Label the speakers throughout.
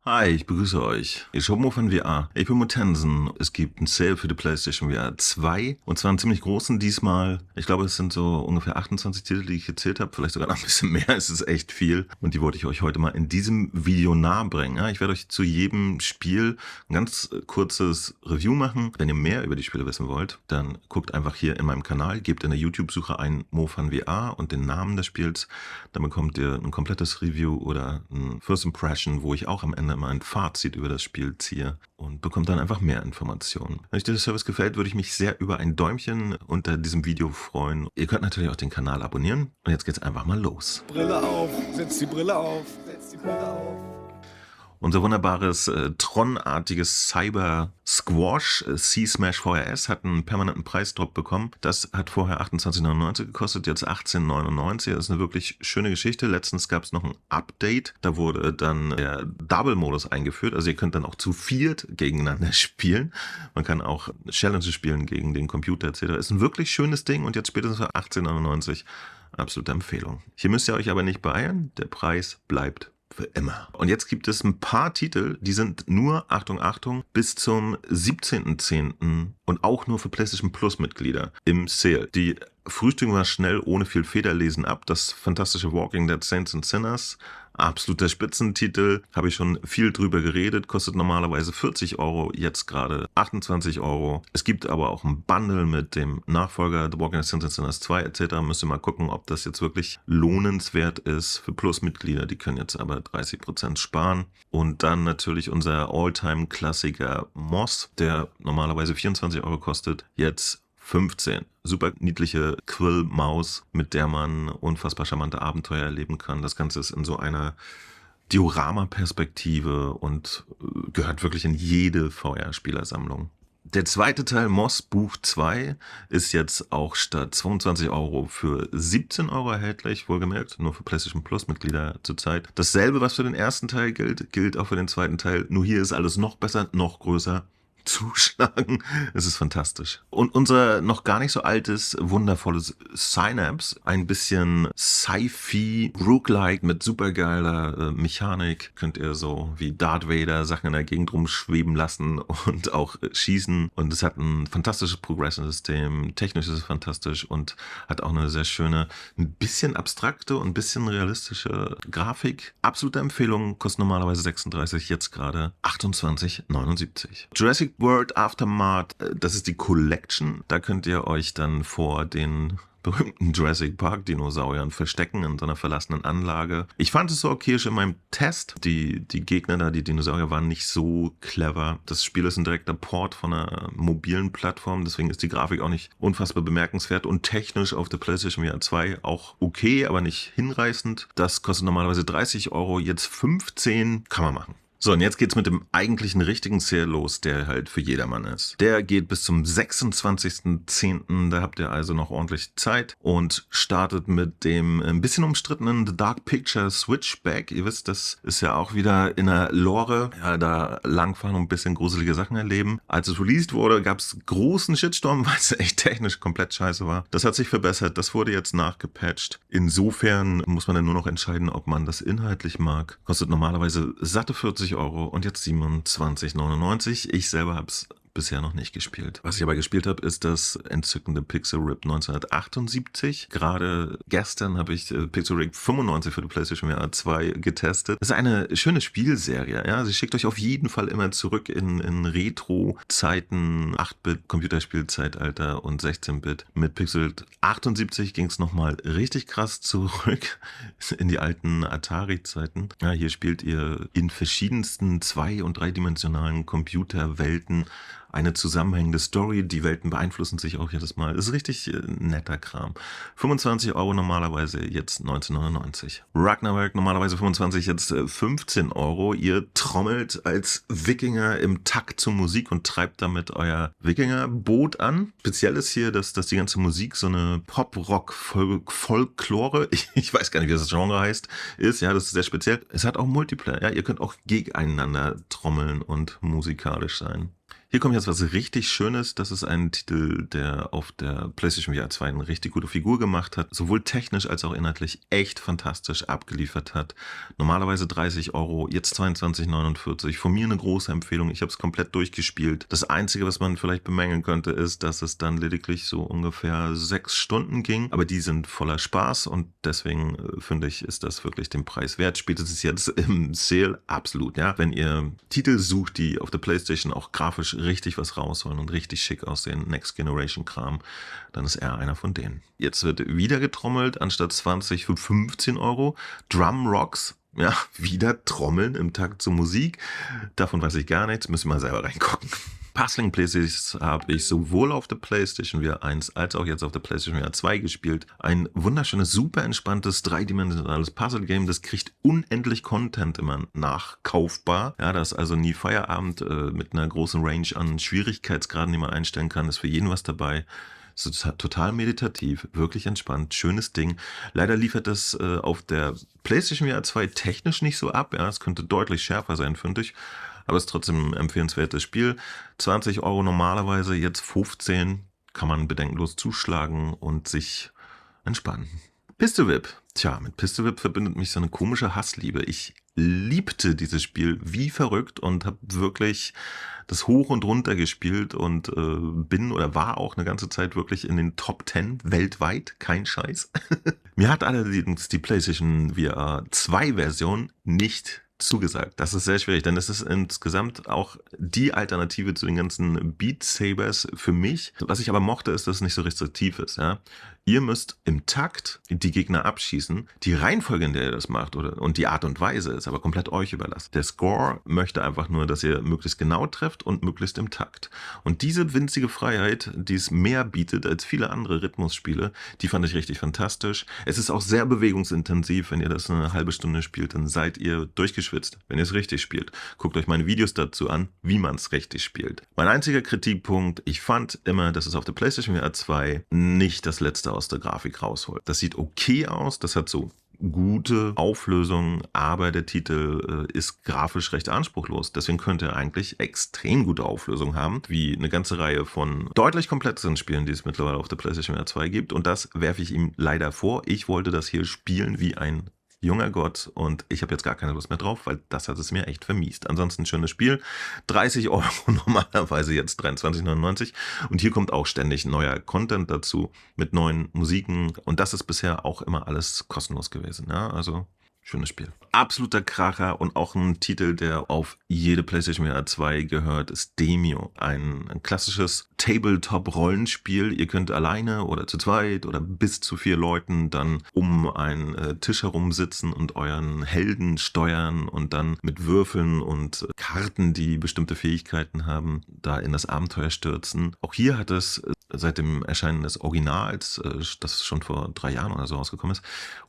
Speaker 1: Hi, ich begrüße euch. Ich bin Mo von VR. Ich bin Mutensen. Es gibt einen Sale für die PlayStation VR 2 und zwar einen ziemlich großen diesmal. Ich glaube, es sind so ungefähr 28 Titel, die ich gezählt habe. Vielleicht sogar noch ein bisschen mehr. Es ist echt viel und die wollte ich euch heute mal in diesem Video nahebringen. Ja, ich werde euch zu jedem Spiel ein ganz kurzes Review machen. Wenn ihr mehr über die Spiele wissen wollt, dann guckt einfach hier in meinem Kanal, gebt in der YouTube-Suche ein Mo von VR und den Namen des Spiels. Dann bekommt ihr ein komplettes Review oder ein First Impression, wo ich auch am Ende mal ein Fazit über das Spiel ziehe und bekommt dann einfach mehr Informationen. Wenn euch dieser Service gefällt, würde ich mich sehr über ein Däumchen unter diesem Video freuen. Ihr könnt natürlich auch den Kanal abonnieren und jetzt geht's einfach mal los.
Speaker 2: Brille auf, setz die Brille auf, setz die Brille auf.
Speaker 1: Unser wunderbares Tron-artiges Cyber-Squash C-Smash VRS hat einen permanenten Preisdrop bekommen. Das hat vorher 28,99 gekostet, jetzt 18,99. Das ist eine wirklich schöne Geschichte. Letztens gab es noch ein Update. Da wurde dann der Double-Modus eingeführt. Also ihr könnt dann auch zu viert gegeneinander spielen. Man kann auch Challenges spielen gegen den Computer etc. Ist ein wirklich schönes Ding und jetzt spätestens für 18,99 absolute Empfehlung. Hier müsst ihr euch aber nicht beeilen. Der Preis bleibt für immer. Und jetzt gibt es ein paar Titel, die sind nur, Achtung, Achtung, bis zum 17.10. und auch nur für PlayStation Plus Mitglieder im Sale. Die frühstücken wir schnell ohne viel Federlesen ab. Das fantastische Walking Dead Saints and Sinners, absoluter Spitzentitel, habe ich schon viel drüber geredet, kostet normalerweise 40 Euro, jetzt gerade 28 Euro. Es gibt aber auch ein Bundle mit dem Nachfolger The Walking Dead Saints and Sinners 2 etc. Müsst ihr mal gucken, ob das jetzt wirklich lohnenswert ist für Plus-Mitglieder. Die können jetzt aber 30% sparen. Und dann natürlich unser All-Time-Klassiker Moss, der normalerweise 24 Euro kostet, jetzt 15. Super niedliche Quill-Maus, mit der man unfassbar charmante Abenteuer erleben kann. Das Ganze ist in so einer Diorama-Perspektive und gehört wirklich in jede VR-Spielersammlung. Der zweite Teil, Moss Buch 2, ist jetzt auch statt 22 Euro für 17 Euro erhältlich, wohlgemerkt, nur für PlayStation Plus Mitglieder zurzeit. Dasselbe, was für den ersten Teil gilt auch für den zweiten Teil, nur hier ist alles noch besser, noch größer. Zuschlagen. Es ist fantastisch. Und unser noch gar nicht so altes, wundervolles Synapse, ein bisschen Sci-Fi, Roguelike mit supergeiler Mechanik. Könnt ihr so wie Darth Vader Sachen in der Gegend rumschweben lassen und auch schießen. Und es hat ein fantastisches Progression-System. Technisch ist es fantastisch und hat auch eine sehr schöne, ein bisschen abstrakte und ein bisschen realistische Grafik. Absolute Empfehlung, kostet normalerweise 36, jetzt gerade 28,79. Jurassic World Aftermath, das ist die Collection. Da könnt ihr euch dann vor den berühmten Jurassic Park Dinosauriern verstecken in so einer verlassenen Anlage. Ich fand es so okayisch in meinem Test. Die Gegner da, die Dinosaurier, waren nicht so clever. Das Spiel ist ein direkter Port von einer mobilen Plattform, deswegen ist die Grafik auch nicht unfassbar bemerkenswert und technisch auf der PlayStation VR 2 auch okay, aber nicht hinreißend. Das kostet normalerweise 30 Euro, jetzt 15, kann man machen. So, und jetzt geht's mit dem eigentlichen richtigen Sale los, der halt für jedermann ist. Der geht bis zum 26.10., da habt ihr also noch ordentlich Zeit und startet mit dem ein bisschen umstrittenen The Dark Picture Switchback. Ihr wisst, das ist ja auch wieder in der Lore, ja, da langfahren und ein bisschen gruselige Sachen erleben. Als es released wurde, gab's großen Shitstorm, weil es echt technisch komplett scheiße war. Das hat sich verbessert, das wurde jetzt nachgepatcht. Insofern muss man dann nur noch entscheiden, ob man das inhaltlich mag. Kostet normalerweise satte 40 Euro und jetzt 27,99. Ich selber habe es bisher noch nicht gespielt. Was ich aber gespielt habe, ist das entzückende Pixel Rip 1978. Gerade gestern habe ich Pixel Rip 95 für die PlayStation VR 2 getestet. Das ist eine schöne Spielserie. Ja? Sie schickt euch auf jeden Fall immer zurück in Retro-Zeiten, 8-Bit Computerspielzeitalter und 16-Bit. Mit Pixel 78 ging es nochmal richtig krass zurück in die alten Atari-Zeiten. Ja, hier spielt ihr in verschiedensten 2- und 3-dimensionalen Computerwelten eine zusammenhängende Story. Die Welten beeinflussen sich auch jedes Mal. Das ist richtig netter Kram. 25 Euro normalerweise, jetzt 19,99. Ragnarök normalerweise 25, jetzt 15 Euro. Ihr trommelt als Wikinger im Takt zur Musik und treibt damit euer Wikingerboot an. Speziell ist hier, dass die ganze Musik so eine Pop-Rock-Folklore, ich weiß gar nicht, wie das Genre heißt, ist. Ja, das ist sehr speziell. Es hat auch Multiplayer. Ja, ihr könnt auch gegeneinander trommeln und musikalisch sein. Hier kommt jetzt was richtig Schönes. Das ist ein Titel, der auf der PlayStation VR 2 eine richtig gute Figur gemacht hat. Sowohl technisch als auch inhaltlich echt fantastisch abgeliefert hat. Normalerweise 30 Euro, jetzt 22,49. Von mir eine große Empfehlung. Ich habe es komplett durchgespielt. Das Einzige, was man vielleicht bemängeln könnte, ist, dass es dann lediglich so ungefähr 6 Stunden ging. Aber die sind voller Spaß und deswegen finde ich, ist das wirklich den Preis wert. Spätestens jetzt im Sale absolut. Ja, wenn ihr Titel sucht, die auf der PlayStation auch grafisch richtig was rausholen und richtig schick aussehen, Next Generation Kram, dann ist er einer von denen. Jetzt wird wieder getrommelt, anstatt 20 für 15 Euro. Drum Rocks, ja, wieder Trommeln im Takt zur Musik. Davon weiß ich gar nichts, müssen wir mal selber reingucken. Puzzling Places habe ich sowohl auf der PlayStation VR 1 als auch jetzt auf der PlayStation VR 2 gespielt. Ein wunderschönes, super entspanntes, dreidimensionales Puzzle-Game. Das kriegt unendlich Content immer nachkaufbar. Ja, das ist also nie Feierabend mit einer großen Range an Schwierigkeitsgraden, die man einstellen kann. Ist für jeden was dabei. Es ist total meditativ, wirklich entspannt, schönes Ding. Leider liefert das auf der PlayStation VR 2 technisch nicht so ab. Ja, es könnte deutlich schärfer sein, finde ich. Aber es ist trotzdem ein empfehlenswertes Spiel. 20 Euro normalerweise, jetzt 15. Kann man bedenkenlos zuschlagen und sich entspannen. Pistol Whip. Tja, mit Pistol Whip verbindet mich so eine komische Hassliebe. Ich liebte dieses Spiel wie verrückt und habe wirklich das hoch und runter gespielt und bin oder war auch eine ganze Zeit wirklich in den Top 10 weltweit. Kein Scheiß. Mir hat allerdings die PlayStation VR 2 Version nicht zugesagt. Das ist sehr schwierig, denn es ist insgesamt auch die Alternative zu den ganzen Beat Sabers für mich. Was ich aber mochte, ist, dass es nicht so restriktiv ist. Ja? Ihr müsst im Takt die Gegner abschießen. Die Reihenfolge, in der ihr das macht und die Art und Weise ist aber komplett euch überlassen. Der Score möchte einfach nur, dass ihr möglichst genau trefft und möglichst im Takt. Und diese winzige Freiheit, die es mehr bietet als viele andere Rhythmusspiele, die fand ich richtig fantastisch. Es ist auch sehr bewegungsintensiv. Wenn ihr das eine halbe Stunde spielt, dann seid ihr durchgeschwitzt, wenn ihr es richtig spielt. Guckt euch meine Videos dazu an, wie man es richtig spielt. Mein einziger Kritikpunkt, ich fand immer, dass es auf der PlayStation VR 2 nicht das letzte aus der Grafik rausholt. Das sieht okay aus, das hat so gute Auflösung, aber der Titel ist grafisch recht anspruchslos. Deswegen könnte er eigentlich extrem gute Auflösung haben, wie eine ganze Reihe von deutlich komplexeren Spielen, die es mittlerweile auf der PlayStation VR 2 gibt. Und das werfe ich ihm leider vor. Ich wollte das hier spielen wie ein junger Gott und ich habe jetzt gar keine Lust mehr drauf, weil das hat es mir echt vermiest. Ansonsten schönes Spiel. 30 Euro normalerweise, jetzt 23,99 und hier kommt auch ständig neuer Content dazu mit neuen Musiken und das ist bisher auch immer alles kostenlos gewesen. Ja, also schönes Spiel. Absoluter Kracher und auch ein Titel, der auf jede PlayStation VR 2 gehört, ist Demeo. Ein klassisches Tabletop-Rollenspiel. Ihr könnt alleine oder zu zweit oder bis zu 4 Leuten dann um einen Tisch herum sitzen und euren Helden steuern und dann mit Würfeln und Karten, die bestimmte Fähigkeiten haben, da in das Abenteuer stürzen. Auch hier hat es seit dem Erscheinen des Originals, das schon vor 3 Jahren oder so rausgekommen ist,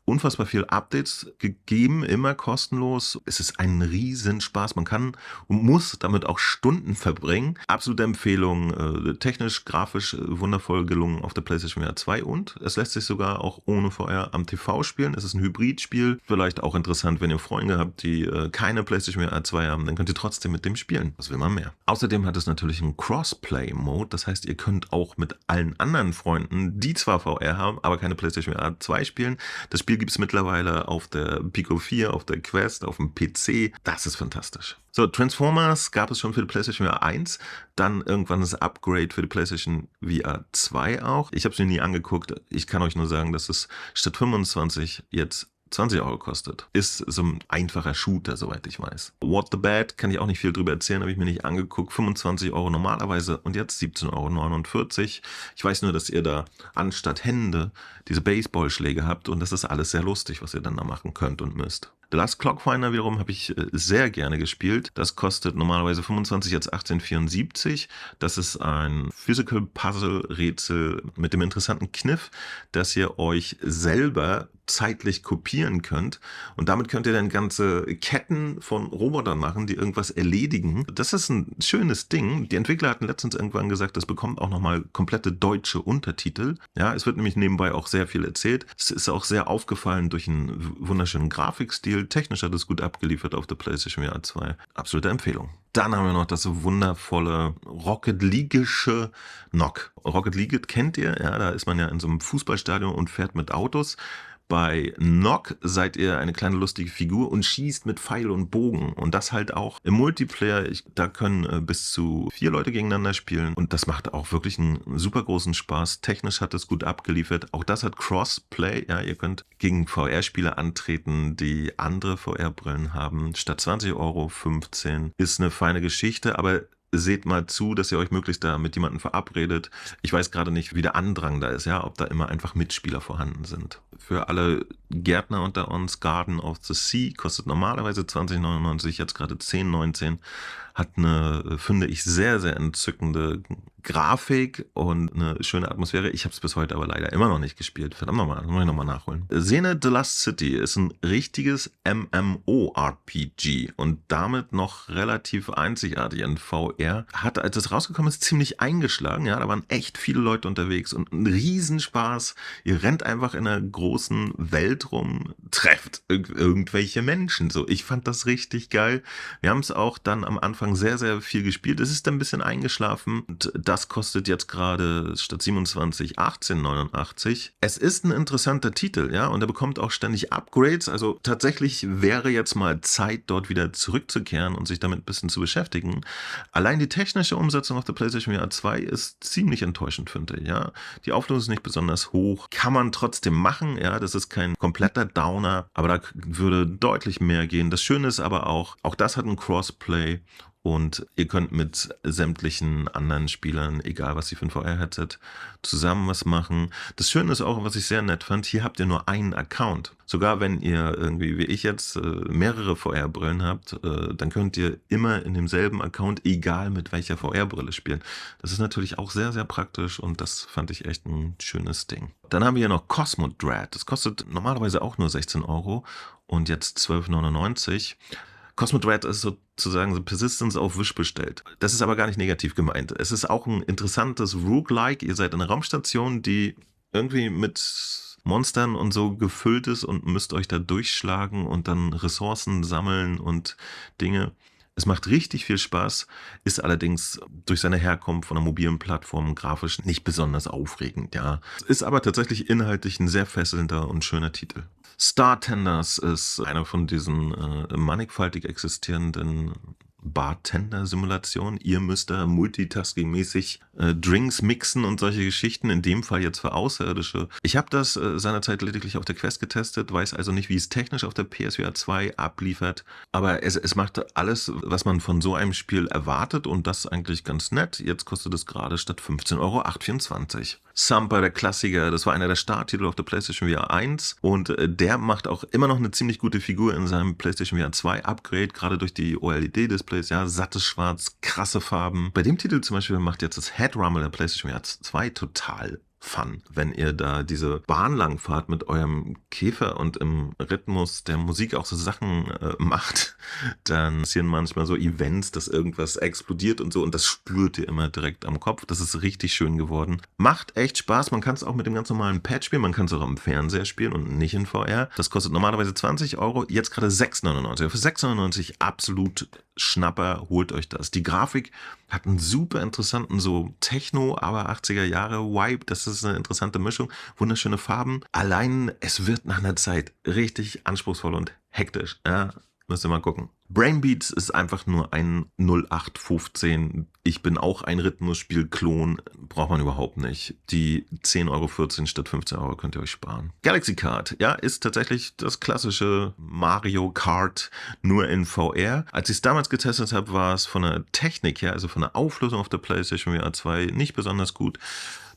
Speaker 1: unfassbar viel Updates gegeben, immer kostenlos. Es ist ein Riesenspaß. Man kann und muss damit auch Stunden verbringen. Absolute Empfehlung. Technisch, grafisch wundervoll gelungen auf der PlayStation VR 2 und es lässt sich sogar auch ohne VR am TV spielen. Es ist ein Hybridspiel. Vielleicht auch interessant, wenn ihr Freunde habt, die keine PlayStation VR 2 haben, dann könnt ihr trotzdem mit dem spielen. Was will man mehr? Außerdem hat es natürlich einen Crossplay-Mode. Das heißt, ihr könnt auch mit allen anderen Freunden, die zwar VR haben, aber keine PlayStation VR 2 spielen. Das Spiel gibt es mittlerweile auf der Pico 4, auf der Quest, auf dem PC. Das ist fantastisch. So, Transformers gab es schon für die PlayStation VR 1, dann irgendwann das Upgrade für die PlayStation VR 2 auch. Ich habe es mir nie angeguckt. Ich kann euch nur sagen, dass es statt 25 jetzt 20 Euro kostet. Ist so ein einfacher Shooter, soweit ich weiß. What the Bad, kann ich auch nicht viel drüber erzählen, habe ich mir nicht angeguckt. 25 Euro normalerweise und jetzt 17,49 Euro. Ich weiß nur, dass ihr da anstatt Hände diese Baseballschläge habt und das ist alles sehr lustig, was ihr dann da machen könnt und müsst. The Last Clockfinder wiederum habe ich sehr gerne gespielt. Das kostet normalerweise 25, jetzt 18,74. Das ist ein Physical Puzzle Rätsel mit dem interessanten Kniff, dass ihr euch selber zeitlich kopieren könnt und damit könnt ihr dann ganze Ketten von Robotern machen, die irgendwas erledigen. Das ist ein schönes Ding. Die Entwickler hatten letztens irgendwann gesagt, das bekommt auch nochmal komplette deutsche Untertitel. Ja, es wird nämlich nebenbei auch sehr viel erzählt. Es ist auch sehr aufgefallen durch einen wunderschönen Grafikstil. Spiel. Technisch hat es gut abgeliefert auf der PlayStation VR 2. Absolute Empfehlung. Dann haben wir noch das wundervolle Rocket League-ische Nock. Rocket League kennt ihr, ja, da ist man ja in so einem Fußballstadion und fährt mit Autos. Bei Nock seid ihr eine kleine lustige Figur und schießt mit Pfeil und Bogen. Und das halt auch im Multiplayer. Da können bis zu 4 Leute gegeneinander spielen. Und das macht auch wirklich einen super großen Spaß. Technisch hat es gut abgeliefert. Auch das hat Crossplay. Ja, ihr könnt gegen VR-Spieler antreten, die andere VR-Brillen haben. Statt 20 Euro 15. Ist eine feine Geschichte, aber seht mal zu, dass ihr euch möglichst da mit jemandem verabredet. Ich weiß gerade nicht, wie der Andrang da ist, ja, ob da immer einfach Mitspieler vorhanden sind. Für alle Gärtner unter uns, Garden of the Sea kostet normalerweise 20,99, jetzt gerade 10,19. Hat eine, finde ich, sehr, sehr entzückende Grafik und eine schöne Atmosphäre. Ich habe es bis heute aber leider immer noch nicht gespielt. Verdammt nochmal, muss ich nochmal nachholen. Xena The Last City ist ein richtiges MMORPG und damit noch relativ einzigartig in VR. Hat, als es rausgekommen ist, ziemlich eingeschlagen. Ja, da waren echt viele Leute unterwegs und ein Riesenspaß. Ihr rennt einfach in einer großen Welt rum, trefft irgendwelche Menschen. So, ich fand das richtig geil. Wir haben es auch dann am Anfang sehr, sehr viel gespielt. Es ist ein bisschen eingeschlafen und das kostet jetzt gerade statt 27 18,89. Es ist ein interessanter Titel, ja, und er bekommt auch ständig Upgrades. Also tatsächlich wäre jetzt mal Zeit, dort wieder zurückzukehren und sich damit ein bisschen zu beschäftigen. Allein die technische Umsetzung auf der PlayStation VR 2 ist ziemlich enttäuschend, finde ich, ja. Die Auflösung ist nicht besonders hoch. Kann man trotzdem machen, ja, das ist kein kompletter Downer, aber da würde deutlich mehr gehen. Das Schöne ist aber auch das hat ein Crossplay. Und ihr könnt mit sämtlichen anderen Spielern, egal was sie für ein VR-Headset, zusammen was machen. Das Schöne ist auch, was ich sehr nett fand, hier habt ihr nur einen Account. Sogar wenn ihr irgendwie, wie ich jetzt, mehrere VR-Brillen habt, dann könnt ihr immer in demselben Account, egal mit welcher VR-Brille spielen. Das ist natürlich auch sehr, sehr praktisch und das fand ich echt ein schönes Ding. Dann haben wir hier noch Cosmodrat. Das kostet normalerweise auch nur 16 Euro und jetzt 12,99. Cosmodrat ist sozusagen so Persistence auf Wish bestellt. Das ist aber gar nicht negativ gemeint. Es ist auch ein interessantes Roguelike. Ihr seid eine Raumstation, die irgendwie mit Monstern und so gefüllt ist und müsst euch da durchschlagen und dann Ressourcen sammeln und Dinge. Es macht richtig viel Spaß, ist allerdings durch seine Herkunft von einer mobilen Plattform grafisch nicht besonders aufregend, ja. Ist aber tatsächlich inhaltlich ein sehr fesselnder und schöner Titel. Star Tenders ist einer von diesen mannigfaltig existierenden Bartender-Simulation. Ihr müsst da multitasking-mäßig Drinks mixen und solche Geschichten, in dem Fall jetzt für Außerirdische. Ich habe das seinerzeit lediglich auf der Quest getestet, weiß also nicht, wie es technisch auf der PSVR 2 abliefert, aber es macht alles, was man von so einem Spiel erwartet und das eigentlich ganz nett. Jetzt kostet es gerade statt 15 Euro 8,24. Sampa, der Klassiker, das war einer der Starttitel auf der PlayStation VR 1 und der macht auch immer noch eine ziemlich gute Figur in seinem PlayStation VR 2 Upgrade, gerade durch die OLED-Displays, ja, sattes Schwarz, krasse Farben. Bei dem Titel zum Beispiel macht jetzt das Head Rumble der PlayStation VR 2 total Fun, wenn ihr da diese Bahn lang fahrt mit eurem Käfer und im Rhythmus der Musik auch so Sachen macht, dann passieren manchmal so Events, dass irgendwas explodiert und so und das spürt ihr immer direkt am Kopf. Das ist richtig schön geworden. Macht echt Spaß. Man kann es auch mit dem ganz normalen Pad spielen. Man kann es auch am Fernseher spielen und nicht in VR. Das kostet normalerweise 20 Euro, jetzt gerade 6,99. Für 6,99 absolut Schnapper, holt euch das. Die Grafik hat einen super interessanten so Techno, aber 80er Jahre Vibe. Das ist eine interessante Mischung. Wunderschöne Farben. Allein es wird nach einer Zeit richtig anspruchsvoll und hektisch. Ja, müsst ihr mal gucken. Brainbeats ist einfach nur ein 0815. Ich bin auch ein Rhythmusspiel-Klon. Braucht man überhaupt nicht. Die 10,14 Euro statt 15 Euro könnt ihr euch sparen. Galaxy Kart, ja, ist tatsächlich das klassische Mario Kart, nur in VR. Als ich es damals getestet habe, war es von der Technik her, also von der Auflösung auf der PlayStation VR 2 nicht besonders gut.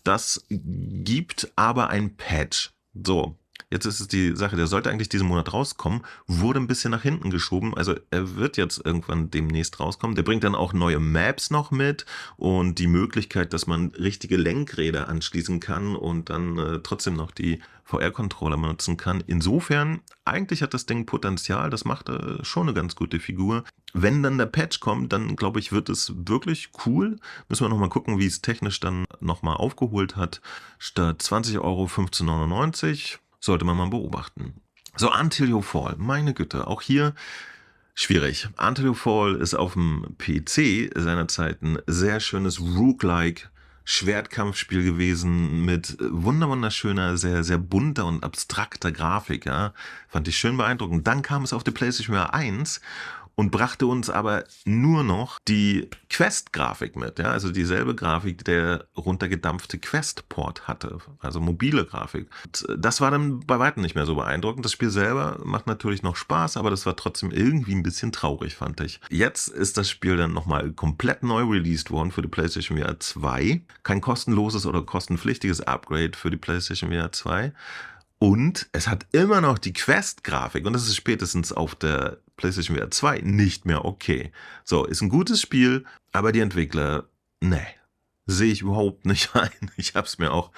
Speaker 1: Das gibt aber ein Patch. So. Jetzt ist es die Sache, der sollte eigentlich diesen Monat rauskommen, wurde ein bisschen nach hinten geschoben, also er wird jetzt irgendwann demnächst rauskommen. Der bringt dann auch neue Maps noch mit und die Möglichkeit, dass man richtige Lenkräder anschließen kann und dann trotzdem noch die VR-Controller benutzen kann. Insofern, eigentlich hat das Ding Potenzial, das macht schon eine ganz gute Figur. Wenn dann der Patch kommt, dann glaube ich, wird es wirklich cool. Müssen wir nochmal gucken, wie es technisch dann nochmal aufgeholt hat. Statt 20 Euro 15,99 sollte man mal beobachten. So, Until You Fall, meine Güte, auch hier schwierig. Until You Fall ist auf dem PC seinerzeit ein sehr schönes Roguelike Schwertkampfspiel gewesen mit wunderschöner, sehr, sehr bunter und abstrakter Grafik, ja. Fand ich schön beeindruckend. Dann kam es auf die PlayStation 1 und brachte uns aber nur noch die Quest-Grafik mit, ja, also dieselbe Grafik, der runtergedampfte Quest-Port hatte, also mobile Grafik. Und das war dann bei weitem nicht mehr so beeindruckend. Das Spiel selber macht natürlich noch Spaß, aber das war trotzdem irgendwie ein bisschen traurig, fand ich. Jetzt ist das Spiel dann nochmal komplett neu released worden für die PlayStation VR 2. Kein kostenloses oder kostenpflichtiges Upgrade für die PlayStation VR 2. Und es hat immer noch die Quest-Grafik und das ist spätestens auf der PlayStation VR 2 nicht mehr okay. So, ist ein gutes Spiel, aber die Entwickler, nee, sehe ich überhaupt nicht ein. Ich habe es mir auch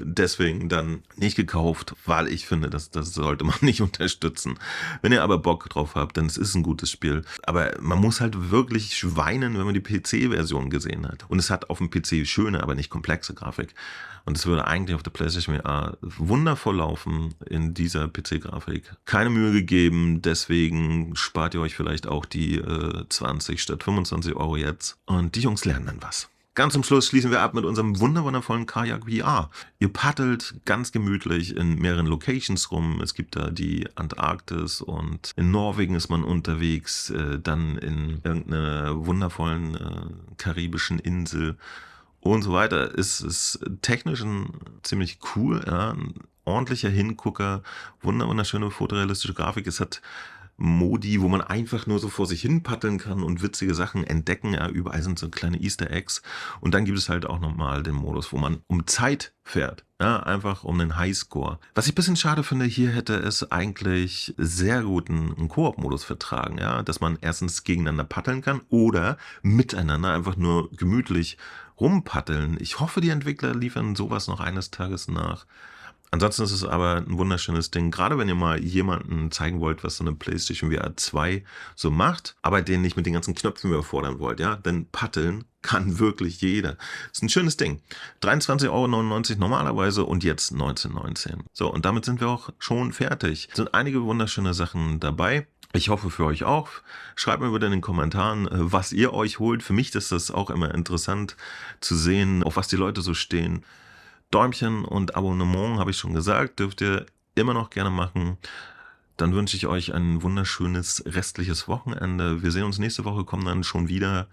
Speaker 1: deswegen dann nicht gekauft, weil ich finde, das sollte man nicht unterstützen. Wenn ihr aber Bock drauf habt, dann es ist ein gutes Spiel. Aber man muss halt wirklich weinen, wenn man die PC-Version gesehen hat. Und es hat auf dem PC schöne, aber nicht komplexe Grafik. Und es würde eigentlich auf der PlayStation VR wundervoll laufen in dieser PC-Grafik. Keine Mühe gegeben, deswegen spart ihr euch vielleicht auch die 20 statt 25 Euro jetzt. Und die Jungs lernen dann was. Ganz zum Schluss schließen wir ab mit unserem wundervollen Kajak VR. Ihr paddelt ganz gemütlich in mehreren Locations rum. Es gibt da die Antarktis und in Norwegen ist man unterwegs, dann in irgendeiner wundervollen karibischen Insel und so weiter. Ist technisch ziemlich cool, ja, ein ordentlicher Hingucker, wunderschöne fotorealistische Grafik. Es hat Modi, wo man einfach nur so vor sich hin paddeln kann und witzige Sachen entdecken. Ja, überall sind so kleine Easter Eggs. Und dann gibt es halt auch nochmal den Modus, wo man um Zeit fährt. Ja, einfach um den Highscore. Was ich ein bisschen schade finde, hier hätte es eigentlich sehr gut einen Koop-Modus vertragen. Ja, dass man erstens gegeneinander paddeln kann oder miteinander einfach nur gemütlich rumpaddeln. Ich hoffe, die Entwickler liefern sowas noch eines Tages nach. Ansonsten ist es aber ein wunderschönes Ding, gerade wenn ihr mal jemanden zeigen wollt, was so eine PlayStation VR 2 so macht, aber den nicht mit den ganzen Knöpfen überfordern wollt, ja, denn paddeln kann wirklich jeder. Ist ein schönes Ding. 23,99 € normalerweise und jetzt 19,19 €. So, und damit sind wir auch schon fertig. Es sind einige wunderschöne Sachen dabei. Ich hoffe für euch auch. Schreibt mir bitte in den Kommentaren, was ihr euch holt. Für mich ist das auch immer interessant zu sehen, auf was die Leute so stehen. Däumchen und Abonnement, habe ich schon gesagt, dürft ihr immer noch gerne machen. Dann wünsche ich euch ein wunderschönes restliches Wochenende. Wir sehen uns nächste Woche, kommen dann schon wieder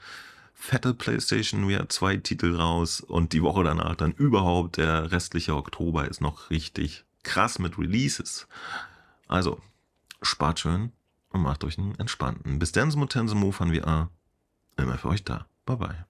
Speaker 1: fette PlayStation VR 2 Titel raus und die Woche danach dann überhaupt, der restliche Oktober ist noch richtig krass mit Releases. Also, spart schön und macht euch einen entspannten. Bis dann, Move von VR. Immer für euch da. Bye bye.